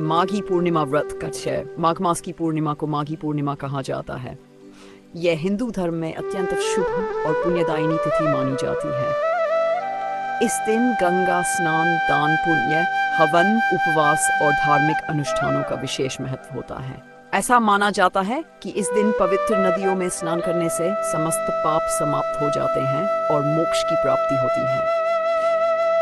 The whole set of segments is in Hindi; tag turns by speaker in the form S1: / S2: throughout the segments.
S1: माघी पूर्णिमा व्रत का क्षय। माघ मास की पूर्णिमा को माघी पूर्णिमा कहा जाता है। यह हिंदू धर्म में अत्यंत शुभ और पुण्यदायिनी तिथि मानी जाती है। इस दिन गंगा स्नान, दान पुण्य, हवन, उपवास और धार्मिक अनुष्ठानों का विशेष महत्व होता है। ऐसा माना जाता है कि इस दिन पवित्र नदियों में स्नान करने से समस्त पाप समाप्त हो जाते हैं और मोक्ष की प्राप्ति होती है।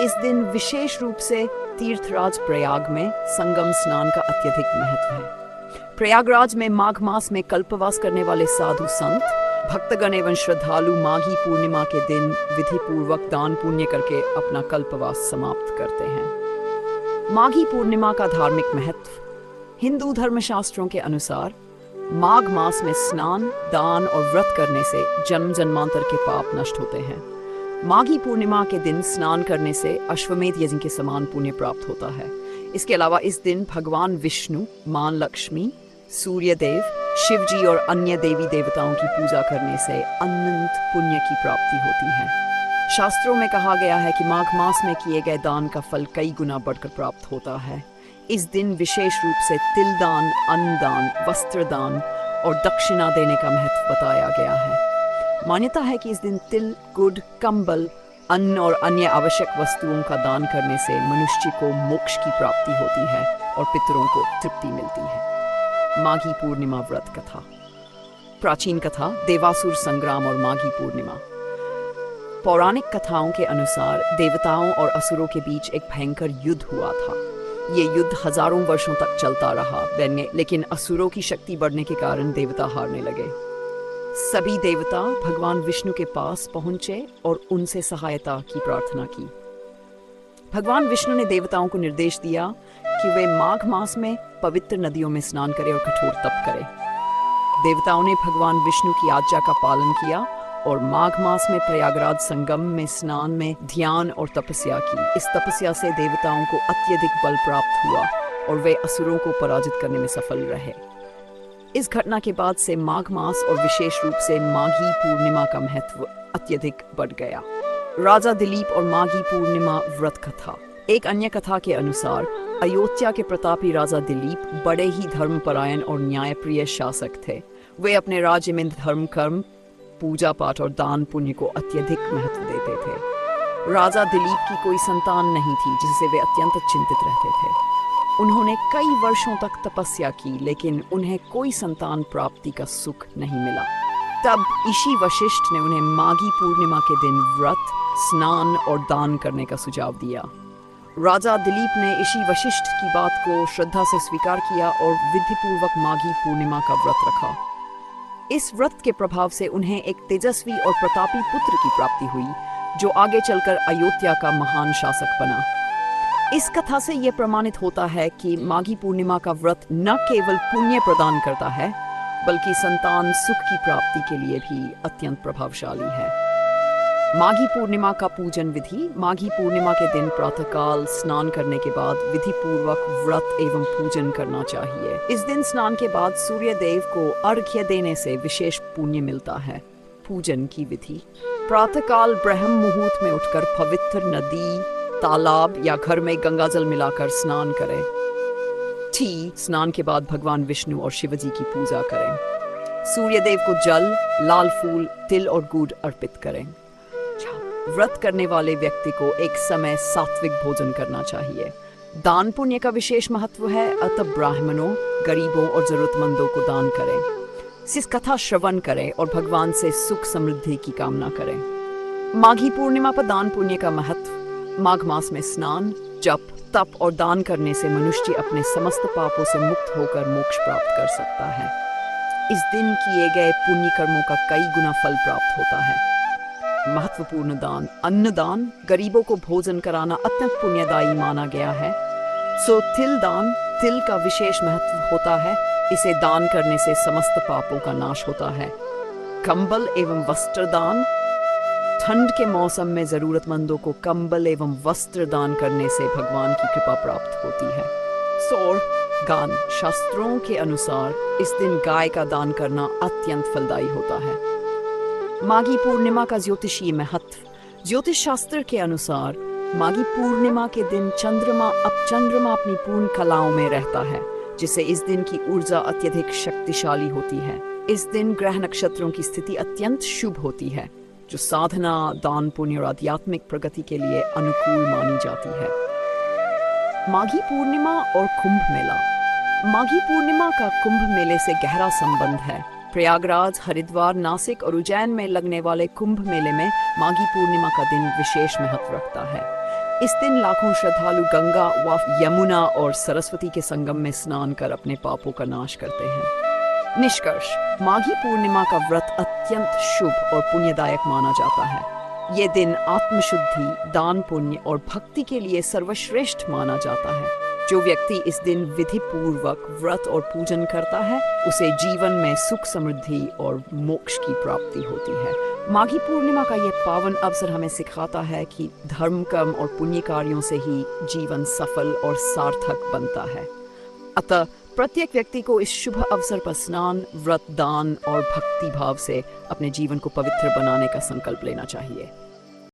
S1: इस दिन विशेष रूप से तीर्थराज प्रयाग में संगम स्नान का अत्यधिक महत्व है। प्रयागराज में माघ मास में कल्पवास करने वाले साधु संत, भक्तगण एवं श्रद्धालु माघी पूर्णिमा के दिन विधि पूर्वक दान पुण्य करके अपना कल्पवास समाप्त करते हैं। माघी पूर्णिमा का धार्मिक महत्व। हिंदू धर्मशास्त्रों के अनुसार माघ मास में स्नान, दान और व्रत करने से जन्म जन्मांतर के पाप नष्ट होते हैं। माघी पूर्णिमा के दिन स्नान करने से अश्वमेध यज्ञ के समान पुण्य प्राप्त होता है। इसके अलावा इस दिन भगवान विष्णु, मां लक्ष्मी, सूर्य देव, शिव जी और अन्य देवी देवताओं की पूजा करने से अनंत पुण्य की प्राप्ति होती है। शास्त्रों में कहा गया है कि माघ मास में किए गए दान का फल कई गुना बढ़कर प्राप्त होता है। इस दिन विशेष रूप से तिल दान, अन्न दान, वस्त्र दान और दक्षिणा देने का महत्व बताया गया है। मान्यता है कि इस दिन तिल, गुड़, कंबल, अन्न और अन्य आवश्यक वस्तुओं का दान करने से मनुष्य को मोक्ष की प्राप्ति होती है और पितरों को तृप्ति मिलती है। माघी पूर्णिमा व्रत कथा। प्राचीन कथा, देवासुर संग्राम और माघी पूर्णिमा। पौराणिक कथाओं के अनुसार देवताओं और असुरों के बीच एक भयंकर युद्ध हुआ था। ये युद्ध हजारों वर्षों तक चलता रहा, लेकिन असुरों की शक्ति बढ़ने के कारण देवता हारने लगे। सभी देवता भगवान विष्णु के पास पहुंचे और उनसे सहायता की प्रार्थना की। भगवान विष्णु ने देवताओं को निर्देश दिया कि वे माघ मास में पवित्र नदियों में स्नान करें और कठोर तप करें। देवताओं ने भगवान विष्णु की आज्ञा का पालन किया और माघ मास में प्रयागराज संगम में स्नान में ध्यान और तपस्या की। इस तपस्या से देवताओं को अत्यधिक बल प्राप्त हुआ और वे असुरों को पराजित करने में सफल रहे। इस घटना के बाद से माघ मास और विशेष रूप से माघी पूर्णिमा का महत्व अत्यधिक बढ़ गया। राजा दिलीप और माघी पूर्णिमा व्रत कथा। एक अन्य कथा के अनुसार अयोध्या के प्रतापी राजा दिलीप बड़े ही धर्मपरायण और न्यायप्रिय शासक थे। वे अपने राज्य में धर्म, कर्म, पूजा पाठ और दान पुण्य को अत्यधिक महत्व देते थे। राजा दिलीप की कोई संतान नहीं थी, जिससे वे अत्यंत चिंतित रहते थे। उन्होंने कई वर्षों तक तपस्या की, लेकिन उन्हें कोई संतान प्राप्ति का सुख नहीं मिला। तब ऋषि वशिष्ठ ने उन्हें माघी पूर्णिमा के दिन व्रत, स्नान और दान करने का सुझाव दिया। राजा दिलीप ने ऋषि वशिष्ठ की बात को श्रद्धा से स्वीकार किया और विधिपूर्वक माघी पूर्णिमा का व्रत रखा। इस व्रत के प्रभाव से उन्हें एक तेजस्वी और प्रतापी पुत्र की प्राप्ति हुई, जो आगे चलकर अयोध्या का महान शासक बना। इस कथा से यह प्रमाणित होता है कि माघी पूर्णिमा का व्रत न केवल पुण्य प्रदान करता है, बल्कि संतान सुख की प्राप्ति के लिए भी अत्यंत प्रभावशाली है। माघी पूर्णिमा का पूजन विधि। माघी पूर्णिमा के दिन प्रातःकाल स्नान करने के बाद विधि पूर्वक व्रत एवं पूजन करना चाहिए। इस दिन स्नान के बाद सूर्य देव को अर्घ्य देने से विशेष पुण्य मिलता है। पूजन की विधि। प्रातःकाल ब्रह्म मुहूर्त में उठकर पवित्र नदी, तालाब या घर में गंगा जल मिलाकर स्नान करें। स्नान के बाद भगवान विष्णु और शिव जी की पूजा करें। सूर्य देव को जल, लाल फूल, तिल और गुड़ अर्पित करें। व्रत करने वाले व्यक्ति को एक समय सात्विक भोजन करना चाहिए। दान पुण्य का विशेष महत्व है, अतः ब्राह्मणों, गरीबों और जरूरतमंदों को दान करें। इस कथा श्रवण करें और भगवान से सुख समृद्धि की कामना करें। माघी पूर्णिमा पर दान पुण्य का महत्व। माघ मास में स्नान, जप, तप और दान करने से मनुष्य अपने समस्त पापों से मुक्त होकर मोक्ष प्राप्त कर सकता है। इस दिन किए गए पुण्य कर्मों का कई गुना फल प्राप्त होता है। महत्वपूर्ण दान। अन्नदान। गरीबों को भोजन कराना अत्यंत पुण्यदायी माना गया है। तिल दान। तिल का विशेष महत्व होता है। इसे दान करने से समस्त पापों का नाश होता है। कंबल एवं वस्त्र दान। ठंड के मौसम में जरूरतमंदों को कंबल एवं वस्त्र दान करने से भगवान की कृपा प्राप्त होती है। गान। शास्त्रों के अनुसार इस दिन गाय का दान करना अत्यंत फलदायी होता है। माघी पूर्णिमा का ज्योतिषीय महत्व। ज्योतिष शास्त्र के अनुसार माघी पूर्णिमा के दिन चंद्रमा अपनी पूर्ण कलाओं में रहता है, जिससे इस दिन की ऊर्जा अत्यधिक शक्तिशाली होती है। इस दिन ग्रह नक्षत्रों की स्थिति अत्यंत शुभ होती है, जो साधना, दान पुण्य और आध्यात्मिक प्रगति के लिए अनुकूल मानी जाती है। माघी पूर्णिमा और कुंभ मेला। माघी पूर्णिमा का कुंभ मेले से गहरा संबंध है। प्रयागराज, हरिद्वार, नासिक और उज्जैन में लगने वाले कुंभ मेले में माघी पूर्णिमा का दिन विशेष महत्व रखता है। इस दिन लाखों श्रद्धालु गंगा व यमुना और सरस्वती के संगम में स्नान कर अपने पापों का नाश करते हैं। निष्कर्ष, माघी पूर्णिमा का व्रत अत्यंत शुभ और पुण्यदायक माना जाता है। ये दिन आत्मशुद्धि, दान पुण्य और भक्ति के लिए सर्वश्रेष्ठ माना जाता है। जो व्यक्ति इस दिन विधि पूर्वक व्रत और पूजन करता है, उसे जीवन में सुख, समृद्धि और मोक्ष की प्राप्ति होती है। माघी पूर्णिमा का यह पावन अवसर हमें सिखाता है कि धर्म, कर्म और पुण्य कार्यों से ही जीवन सफल और सार्थक बनता है। अतः प्रत्येक व्यक्ति को इस शुभ अवसर पर स्नान, व्रत, दान और भक्ति भाव से अपने जीवन को पवित्र बनाने का संकल्प लेना चाहिए।